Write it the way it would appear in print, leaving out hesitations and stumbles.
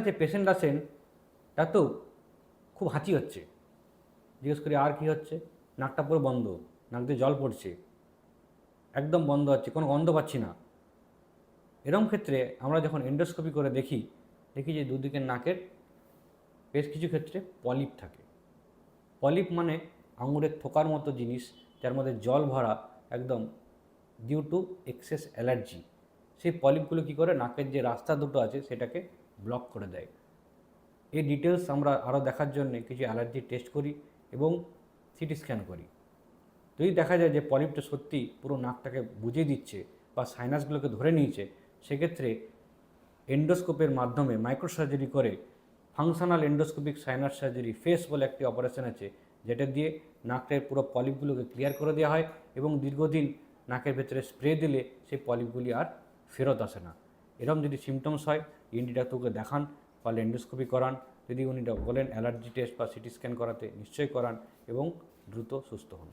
কাছে পেশেন্ট আসেন, এত খুব হাঁচি হচ্ছে, জিজ্ঞেস করি আর কি হচ্ছে, নাকটা পুরো বন্ধ, নাক দিয়ে জল পড়ছে, একদম বন্ধ হচ্ছে, কোনো গন্ধ পাচ্ছি না। এরকম ক্ষেত্রে আমরা যখন এন্ডোস্কোপি করে দেখি, দেখি যে দুদিকের নাকের বেশ কিছু ক্ষেত্রে পলিপ থাকে। পলিপ মানে আঙুরের থোকার মতো জিনিস, যার মধ্যে জল ভরা, একদম ডিউ টু এক্সেস অ্যালার্জি। সেই পলিপগুলো কী করে, নাকের যে রাস্তা দুটো আছে সেটাকে ব্লক করে দেয়। এই ডিটেলস আমরা আরও দেখার জন্য কিছু অ্যালার্জি টেস্ট করি এবং সিটি স্ক্যান করি। যদি দেখা যায় যে পলিপটা সত্যি পুরো নাকটাকে বুঝিয়ে দিচ্ছে বা সাইনাসগুলোকে ধরে নিয়েছে, সেক্ষেত্রে এন্ডোস্কোপের মাধ্যমে মাইক্রোসার্জারি করে functional endoscopic sinus surgery face বলে একটি অপারেশন আছে, যেটা দিয়ে নাকের পুরো পলিপগুলোকে ক্লিয়ার করে দেওয়া হয় এবং দীর্ঘদিন নাকের ভেতরে স্প্রে দিলে সেই পলিপগুলি আর ফেরত আসে না। এরকম যদি সিমটমস হয়, ইএনটি ডাক্তারকে দেখান বা এন্ডোস্কোপি করান। যদি উনি বলেন অ্যালার্জি টেস্ট বা সিটি স্ক্যান করাতে, নিশ্চয়ই করান এবং দ্রুত সুস্থ হন।